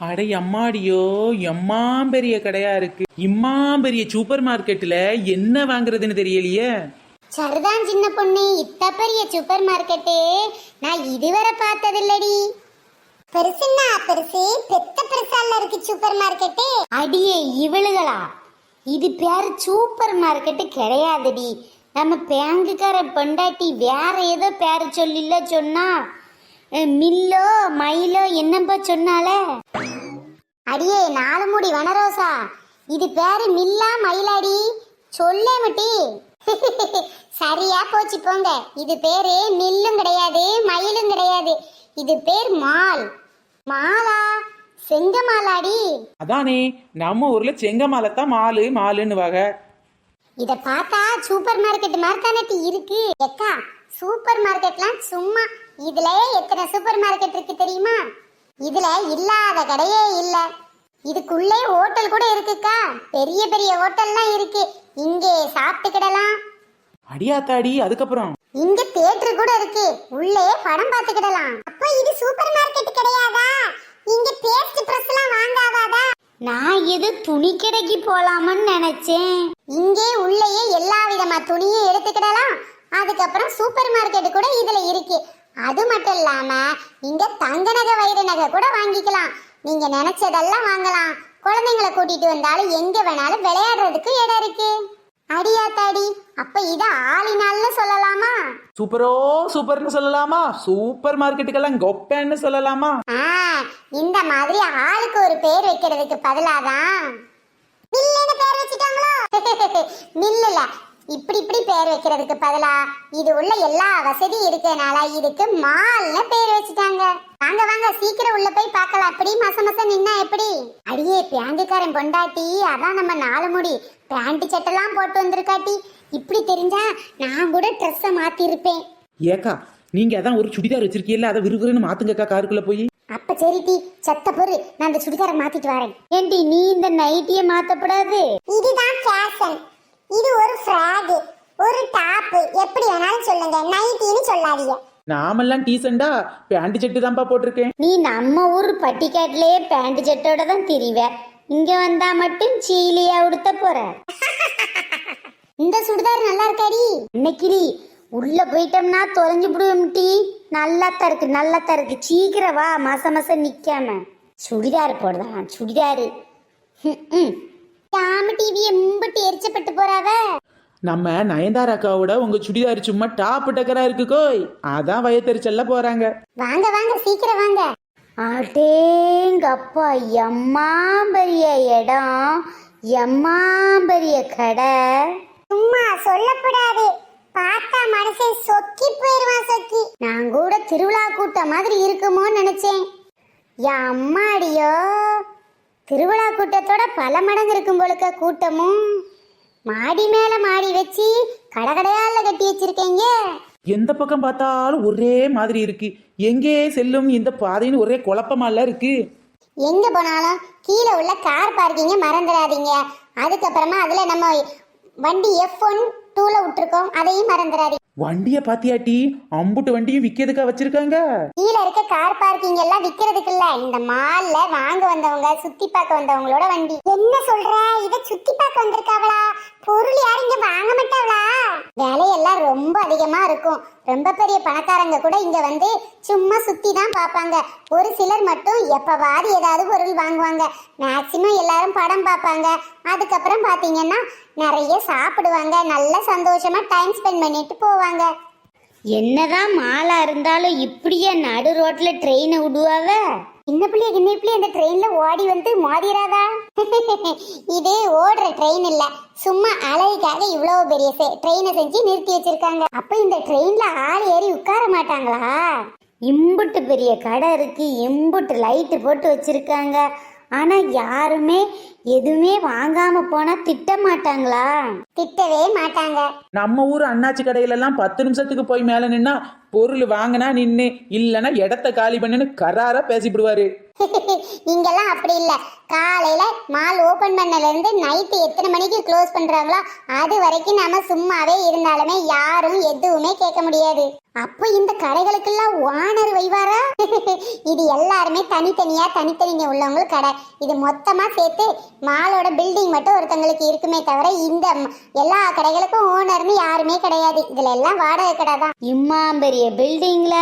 அடே அம்மாடியோ, எம்மாம் பெரிய கடையா இருக்கு. இம்மாம் பெரிய சூப்பர் மார்க்கெட்ல என்ன வாங்குறதுன்னு தெரியலையே. சரிதான் சின்ன பொண்ணு, இத்த பெரிய சூப்பர் மார்க்கெட்டு நான் இதுவரை பார்த்ததில்லடி. பெருசுன்னா பெருசு, பெத்த பெருசால இருக்கு சூப்பர் மார்க்கெட்டு. அடியே இவளுகளா, இது பேர் சூப்பர் மார்க்கெட்டு கிடையாதுடி. நம்ம பேங்குக்கார பொண்டாட்டி வேற ஏதோ பேர் சொல்லில சொன்னா, மில்லோ மயிலோ என்னப்பா சொன்னால. அடியே நாலு மூடி வனரோசா, இது பேரு மில்லா மயிலாடி சொல்லே மட்டி. சரியா போச்சு போங்க. இது பேரு மில்லும் கிடையாது மயிலும் கிடையாது, இது பேர் மால். மாலா? செங்கமாலாடி? அதானே, நம்ம ஊர்ல செங்கமாலத்தான் மாலு மாலுன்னு வாங்க. இத பார்த்தா சூப்பர் மார்க்கெட் மாதிரி தானே இருக்கு. எக்கா, சூப்பர் மார்க்கெட்லாம் சும்மா, இதுலயே எத்தனை சூப்பர் மார்க்கெட் இருக்கு தெரியுமா? இதுல இல்லாத கடையே இல்ல. இதுக்குள்ளே ஹோட்டல் கூட இருக்குக்கா, பெரிய பெரிய ஹோட்டல்லாம் இருக்கு. இங்கே சாப்பிட்டுக்கிடலாம். அடியாத்தாடி, அதுக்கப்புறம் இங்க தியேட்டர் கூட இருக்கு, உள்ளே படம் பார்த்துக்கிடலாம். அப்ப இது சூப்பர் மார்க்கெட் கிடையாதா? இங்க பேஸ்ட் பிரஸ் எல்லாம் வாங்காதாதா? நான் எது துணி கடைக்கு போலாமன்னு நினைச்சேன். இங்கே உள்ளேயே எல்லா விதமா துணியும் எடுத்துக்கிடலாம். அதுக்கப்புறம் சூப்பர் மார்க்கெட் கூட இதுல இருக்கு. அது மட்டும் இல்லாம இங்க தங்க நகை வைர நகை கூட வாங்கிக்கலாம். நீங்க நினைச்சதெல்லாம் வாங்கலாம். குழந்தைங்களை கூட்டிட்டு வந்தாலும் எங்க வேணாலும் விளையாடுறதுக்கு இடம் இருக்கு. அடியாத்தாடி, அப்ப இத ஆளினால்னு சொல்லலாமா? சூப்பரோ சூப்பர்னு சொல்லலாமா? சூப்பர் மார்க்கெட்டுக்கெல்லாம் கொப்பன்னு சொல்லலாமா? இந்த மாதிரி ஆளுக்கு ஒரு பேர் வைக்கிறதுக்கு பதிலாதான் மில்லுன்னு பேர் வச்சுட்டாங்களோ. மில்லுல இப்படி இப்படி பேர் வைக்கிறதுக்கு பதிலா இது உள்ள எல்லா வசதியும் இருக்கனால இதுக்கு மால்னு பேர் வச்சுட்டாங்க. வாங்க வாங்க, சீக்கிரம் உள்ள போய் பார்க்கலாம். அப்படி மச மச நின்னா எப்படி? அடியே பேங்குக்காரன் பொண்டாட்டி, அதான் நம்ம நாலு முடி பேண்ட் சட்டெல்லாம் போட்டு வந்திருக்காட்டி. இப்படி தெரிஞ்சா நான் கூட ட்ரெஸ்ஸை மாத்தி இருப்பேன். ஏக்கா, நீங்க அதான் ஒரு சுடிதார் வச்சிருக்கீல்ல, அதை விறுவிறுன்னு மாத்துங்கக்கா காருக்குள்ள போய். அப்ப சரி டி, சத்த பொறு, நான் அந்த சுடிதாரை மாத்திட்டு வரேன். ஏண்டி நீ இந்த நைட்டியை மாத்தப்படாது? இதுதான் ஃபேஷன். இது ஒரு ஃப்ராக், ஒரு டாப், எப்படி வேணாலும் சொல்லுங்க, நைட்டின்னு சொல்லாதீங்க. நாமெல்லாம் டீசெண்டா பேண்ட் செட்டு தான்ப்பா போட்டிருக்கேன். நீ நம்ம ஊர் பட்டிக்காட்டிலேயே பேண்ட் செட்டோட தான் திரிவ, இங்க வந்தா மட்டும் சீலியா உடுத்த போற. இந்த சுடிதார் நல்லா இருக்காடி. இன்னைக்கு உள்ள போயிட்டோம்னா தொலைஞ்சு விடுவோம் டி. நல்லா தருக்கு நல்லா தருக்கு, சீக்கிரம் வா, மச மச நிக்காம. சுடிதார் போடுதான் சுடிதாரு. ஆமா, டிவி எம்பட்டு எரிச்சப்பட்டு போறாவ. நம்ம நயன்தாரா அக்காவோட உங்க சுடிதார் சும்மா டாப் டக்கரா இருக்கு கோய், அதான் வயத்தறிச்சல்ல போறாங்க. வாங்க வாங்க, சீக்கிரம் வாங்க. அடேங்கப்பா, எம்மாம்பரிய இடம், எம்மாம்பரிய கடை. சும்மா சொல்லப்படாது, பார்த்தா மனசன் சொக்கி போயிருவான் சொக்கி. நான் கூட திருவிழா கூட்டம் மாதிரி இருக்குமோன்னு நினைச்சேன். அம்மாடியோ, திருவிழா கூட்டத்தோட பல மடங்கு இருக்கும் போலுக்க கூட்டமும். மாடி மேல மாடி வச்சு கடகடையால கட்டி வச்சிருக்கீங்க. எந்த பக்கம் பார்த்தாலும் ஒரே மாதிரி இருக்கு. எங்கே செல்லும் இந்த பாதைன்னு ஒரே குழப்பமால இருக்கு. எங்க போனாலும் கீழே உள்ள கார் பார்க்கிங்க மறந்துடாதீங்க. அதுக்கப்புறமா அதுல நம்ம வண்டி F1 2ல விட்டுருக்கோம், அதையும் மறந்துடாதீங்க. வண்டிய பாத்தியாட்டி, அம்புட்டு வண்டியும் விக்கிறதுக்கா வச்சிருக்காங்க. கீழே இருக்க கார் பார்க்கிங் எல்லாம் விக்கிறதுக்கு இல்ல, இந்த மால்ல வாங்க வந்தவங்க சுத்தி பார்க்க வந்தவங்களோட வண்டி. என்ன சொல்ற, இத சுத்தி பார்க்க வந்திருக்காவளா? பொருள் யாரும் இங்க வாங்க மாட்டாவளா? விலையெல்லாம் ரொம்ப அதிகமா இருக்கும். ரொம்ப பெரிய பணக்காரங்க கூட இங்க வந்து சும்மா சுத்தி தான் பார்ப்பாங்க. ஒரு சிலர் மட்டும் எப்பவாது ஏதாவது பொருள் வாங்குவாங்க. மேக்சிமம் எல்லாரும் படம் பார்ப்பாங்க. அதுக்கப்புறம் பாத்தீங்கன்னா நிறைய சாப்பிடுவாங்க, நல்ல சந்தோஷமா டைம் ஸ்பெண்ட் பண்ணிட்டு போவாங்க. என்னதான் மாலா இருந்தாலும் இப்படியே நடு ரோட்ல ட்ரெயினை விடுவாவ. இந்த பிள்ளைய இந்த ட்ரெயின்ல ஓடி வந்து மோதிராதா? இது ஓடுற ட்ரெயின் இல்ல, சும்மா அழகுக்காக இவ்வளவு பெரிய ட்ரெயினை செஞ்சு நிறுத்தி வச்சிருக்காங்க. அப்ப இந்த ட்ரெயின்ல ஆள் ஏறி உட்கார மாட்டாங்களா? இம்புட்டு பெரிய கடை இருக்கு, இம்புட்டு லைட்டு போட்டு வச்சிருக்காங்க. ஆனா யாருமே எதுவுமே வாங்காம போனா திட்ட மாட்டாங்களா? திட்டவே மாட்டாங்க. நம்ம ஊர் அண்ணாச்சி கடையில எல்லாம் 10 நிமிஷத்துக்கு போய் மேல நின்னா பொருள் வாங்கினா நின்னு, இல்லைன்னா இடத்த காலி பண்ணுன்னு கராரா பேசிவிடுவாரு. இங்கெல்லாம் அப்படி இல்ல. காலையில மால் ஓபன் பண்ணல இருந்து நைட்டு எத்தனை மணிக்கு க்ளோஸ் பண்றாங்களோ அது வரைக்கும் நாம சும்மாவே இருந்தாலுமே யாரும் எதுவுமே கேட்க முடியாது. அப்போ இந்த கடைகளுக்கெல்லாம் ஓனர் வைவாரா? இது எல்லாருமே தனித்தனிங்க உள்ளவங்களுக்கு கடை. இது மொத்தமா சேர்த்து மாலோட பில்டிங் மட்டும் ஒருத்தங்களுக்கு இருக்குமே தவிர இந்த எல்லா கடைகளுக்கும் ஓனர்னு யாருமே கிடையாது. இதுல எல்லாம் வாடகை கடை தான். இம்மாம்பெரிய பில்டிங்ல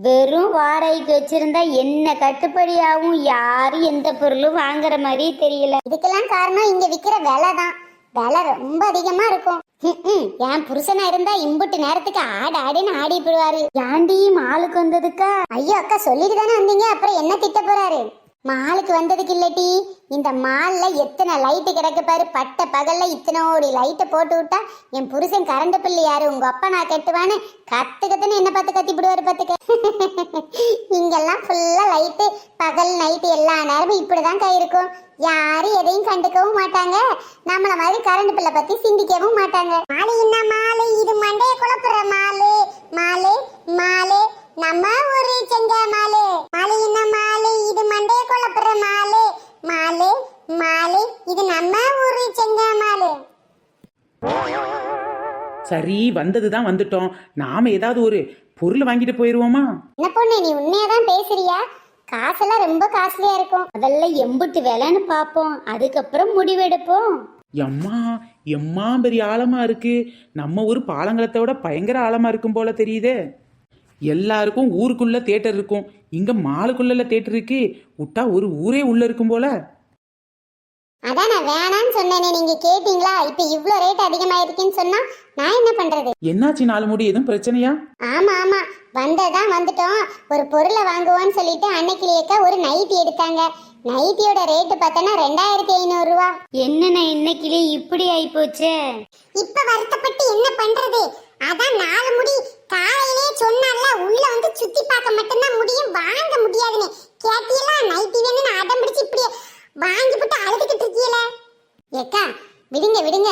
வெறும் வாடகைக்கு வச்சிருந்தா என்ன கட்டுப்படி ஆகும்? யாரும் எந்த பொருளும் வாங்குற மாதிரி தெரியல. இதுக்கெல்லாம் காரணம் இங்க விக்கிற விலை தான். விலை ரொம்ப அதிகமா இருக்கும். என் புருஷனா இருந்தா இம்புட்டு நேரத்துக்கு ஆடுன்னு ஆடி போடுவாரு. ஏண்டி மாலுக்கு வந்ததுக்கா? ஐயோ அக்கா சொல்லிட்டு தானே வந்தீங்க, அப்புறம் என்ன திட்ட போறாரு? மாலுக்கு வந்ததுக்கு இல்லட்டி, இந்த மால்ல எத்தனை லைட்டு கிடக்கு பாரு. பட்ட பகல்ல இத்தனோடி லைட்டை போட்டு விட்டா என் புருஷன் கரண்ட் பில்லு யாரு உங்க அப்பா நான் கட்டுவான்னு கத்துன்னு என்ன பார்த்து கத்தி விடுவாரு பாத்துக்க. இங்கெல்லாம் ஃபுல்லா லைட்டு, பகல் நைட்டு எல்லா நேரமும் இப்படிதான் இருக்கும். யாரும் எதையும் கண்டுக்கவும் மாட்டாங்க. நம்மள மாதிரி கரண்ட் பில்லை பத்தி சிந்திக்கவும் மாட்டாங்க. மாலு என்ன மாலு, இது மண்டைய குழப்புற மாலு. மாலு மாலு நம்ம ஊரு செஞ்ச மாலு. மாலு என்ன மாலு, இது மண்டைய குழப்புற மாலு. மாலு மாலு இது நம்ம ஊரு செஞ்ச மாலு. சரி, வந்ததுதான் வந்துட்டோம். நாம ஏதாவது ஒரு பொருள் வாங்கிட்டு போயிருவோமா? என்ன பொண்ணு, நீ உண்மையாதான் பேசுறியா? காசெல்லாம் ரொம்ப காஸ்ட்லியா இருக்கும். அதெல்லாம் எம்புட்டு விலைன்னு பாப்போம், அதுக்கப்புறம் முடிவெடுப்போம். எம்மா எம்மா பெரிய ஆழமா இருக்கு. நம்ம ஊர் பாலங்கலத்தை விட பயங்கர ஆழமா இருக்கும் போல தெரியுதே. எல்லாருக்கும் ஊருக்குள்ள தேட்டர் இருக்கும், இங்க மாலுக்குள்ள தேட்டர் இருக்கு. விட்டா ஒரு ஊரே உள்ள இருக்கும் போல. அதான் நான் வேணான்னு சொன்னேனே, நீங்க கேட்டீங்களா? இப்ப இவ்ளோ ரேட் அதிகமாயிருக்குன்னு சொன்னா நான் என்ன பண்றது? என்னாச்சு நாலு முடி, எதுவும் பிரச்சனையா? ஆமா வந்ததான் வந்துட்டோம். ஒரு பொருளை வாங்குவோன்னு சொல்லிட்டு அன்னைக்கிலேயே ஒரு நைட்டி எடுத்தாங்க. நைட்டியோட ரேட்டு பார்த்தனா 2500 ரூபா. என்னண்ணா இன்னைக்கிலே இப்படி ஆயிப்போச்சு? இப்ப வருத்தப்பட்டு என்ன பண்றது? அதான் நாலு முடி காலையிலே சொன்னால உள்ள வந்து சுத்தி பார்க்க மட்டும்தான் முடியும், வாங்க முடியாதுன்னு. கேட்டியெல்லாம் நைட்டி வேணும்னு அடம் பிடிச்சு இப்படி வாங்கி போட்டு அழுதுகிட்டு இருக்கீல. ஏக்கா விடுங்க,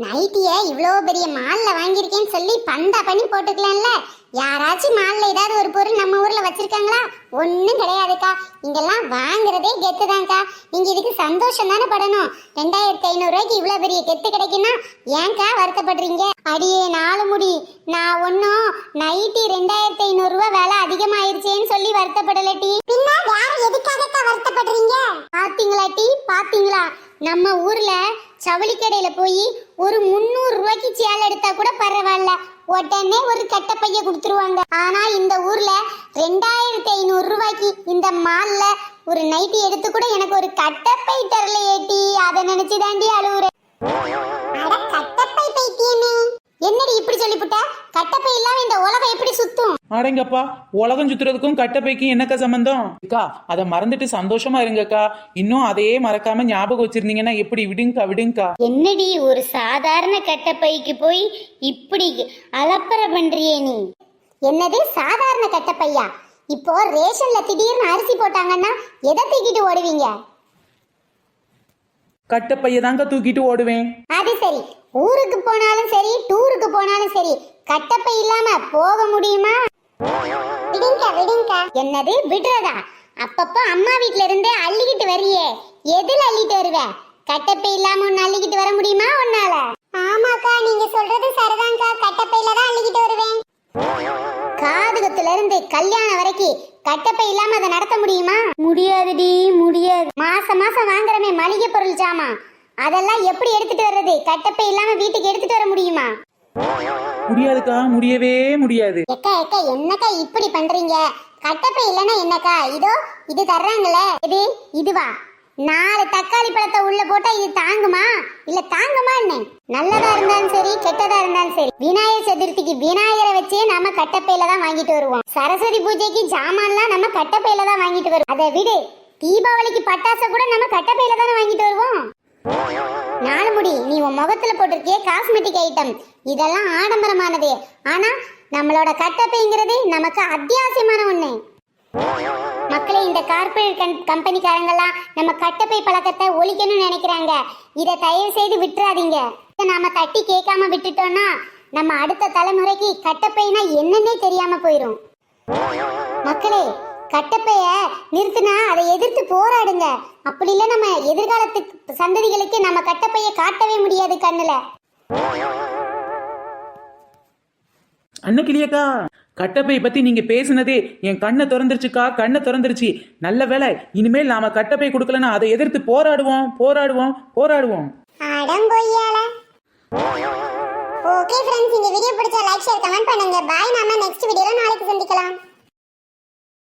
நைட்டிய இவ்வளோ பெரிய மால்ல வாங்கியிருக்கேன்னு சொல்லி பந்தா பண்ணி போட்டுக்கலாம்ல. யாராச்சும் மால்ல ஏதாவது ஒரு பொருள் நம்ம ஊர்ல வச்சிருக்காங்களா? ஒன்னும் கிடையாதுக்கா. இங்கெல்லாம் வாங்குறதே கெத்து தான்க்கா. நீங்க இதுக்கு சந்தோஷம் தானே படணும். 2500 ரூபாய்க்கு இவ்வளவு பெரிய கெத்து கிடைக்குன்னா ஏன்க்கா வருத்தப்படுறீங்க? அடியே நாலு முடி, நான் ஒன்னும் நைட்டி 2500 ரூபாய் விலை அதிகமாயிருச்சேன்னு சொல்லி வருத்தப்படலட்டி. பின்ன வேற எதுக்காகக்கா வருத்தப்படுறீங்க? பாத்தீங்களா டி, பாத்தீங்களா? நம்ம ஊர்ல சவுளி கடையில போய் ஒரு 300 ரூபாய்க்கு சேலை எடுத்தா கூட பரவாயில்ல, உடனே ஒரு கட்டப்பைய கொடுத்துருவாங்க. ஆனா இந்த ஊர்ல 2500 ரூபாய்க்கு இந்த மால்ல ஒரு நைட்டி எடுத்து கூட எனக்கு ஒரு கட்டப்பை தரல ஏட்டி. அதை நினைச்சு தாண்டி அழுவுறேன். கட்டப்பை பைத்தியமே, என்னடி இப்படி சொல்லிவிட்ட? கட்டப்பை இல்லாம இந்த உலகம் எப்படி சுத்தும்? ஆடங்கப்பா, உலகம் சுத்துறதுக்கும் கட்டப்பைக்கும் என்னக்கா சம்பந்தம்? அக்கா அதை மறந்துட்டு சந்தோஷமா இருங்கக்கா. இன்னும் அதையே மறக்காம ஞாபகம் வச்சிருந்தீங்கன்னா எப்படி? விடுங்கக்கா. என்னடி ஒரு சாதாரண கட்டப்பைக்கு போய் இப்படி அலப்பற பண்றியே நீ? என்னது சாதாரண கட்டப்பையா? இப்போ ரேஷன்ல திடீர்னு அரிசி போட்டாங்கன்னா எதை தூக்கிட்டு ஓடுவீங்க? கட்டப்பைய தாங்க தூக்கிட்டு ஓடுவேன். அது சரி, ஊருக்கு போனாலும் சரி டூருக்கு போனாலும் சரி கட்டப்பை இல்லாம போக முடியுமா? விடுங்க. என்னது விடுறதா? அப்பப்போ அம்மா வீட்ல இருந்தே அள்ளிக்கிட்டு வரியே, எதுல அள்ளிட்டு வருவ? கட்டப்பை இல்லாம ஒன்னு அள்ளிக்கிட்டு வர முடியுமா உன்னால? ஆமாக்கா, நீங்க சொல்றது சரிதான்க்கா. கட்டப்பையில தான் அள்ளிக்கிட்டு வருவேன். காதுகத்துல இருந்து கல்யாணம் வரைக்கும் கட்டப்பை இல்லாம அதை நடத்த முடியுமா? முடியாதுடி, முடியாது. மாசம் வாங்குறமே மளிகை பொருள் ஜாமா, அதெல்லாம் எப்படி எடுத்துட்டு வர்றது? கட்டப்பை இல்லாம வீட்டுக்கு எடுத்துட்டு வர முடியுமா? முடியாதுக்கா, முடியவே முடியாது. எக்கா என்னக்கா இப்படி பண்றீங்க? கட்டப்பை இல்லைன்னா என்னக்கா, இது தர்றாங்களே, இதுவா? 4 தக்காளி பழத்தை உள்ள போட்டா இது தாங்குமா? இல்ல தாங்குமா என்ன? நல்லதா இருந்தாலும் சரி கெட்டதா இருந்தாலும் சரி, விநாயகர் சதுர்த்திக்கு விநாயகரை வச்சே நம்ம கட்டப்பையில தான் வாங்கிட்டு வருவோம். சரஸ்வதி பூஜைக்கு ஜாமான்லாம் நம்ம கட்டப்பையில தான் வாங்கிட்டு வருவோம். அதை விடு, தீபாவளிக்கு பட்டாசை கூட நம்ம கட்டப்பையில தானே வாங்கிட்டு வருவோம். நாலு முடி, நீ உன் முகத்துல போட்டிருக்கிய காஸ்மெட்டிக் ஐட்டம் இதெல்லாம் ஆடம்பரமானது. ஆனா நம்மளோட கட்டப்பைங்கிறது நமக்கு அத்தியாவசியமான ஒண்ணு. மக்களே, இந்த கார்ப்பரேட் கம்பெனிக்காரங்கெல்லாம் நம்ம கட்டப்பை பழக்கத்தை ஒழிக்கணும்னு நினைக்கிறாங்க. இதை தயவு செய்து விட்டுறாதீங்க. இதை நாம தட்டி கேட்காம விட்டுட்டோம்னா நம்ம அடுத்த தலைமுறைக்கு கட்டப்பைனா என்னன்னே தெரியாம போயிடும். மக்களே, கட்டப்பைய நிறுத்தினா அதை எதிர்த்து போராடுங்க. அப்படி இல்லை நம்ம எதிர்காலத்துக்கு சந்ததிகளுக்கு நம்ம கட்டப்பைய காட்டவே முடியாது கண்ணுல. அன்னக்கிளியக்கா, கட்டப்பை பத்தி நீங்க பேசுனதே என் கண்ணை திறந்துருச்சுக்கா, கண்ணை திறந்துருச்சு. நல்ல வேலை, இனிமேல் நாம கட்டப்பை கொடுக்கலன்னா அதை எதிர்த்து போராடுவோம் போராடுவோம் போராடுவோம். அடங்கொய்யால. ஓகே ஃப்ரெண்ட்ஸ், இந்த வீடியோ பிடிச்சா லைக் ஷேர் கமெண்ட் பண்ணுங்க. பாய். நாம நெக்ஸ்ட் வீடியோல நாளைக்கு சந்திக்கலாம்.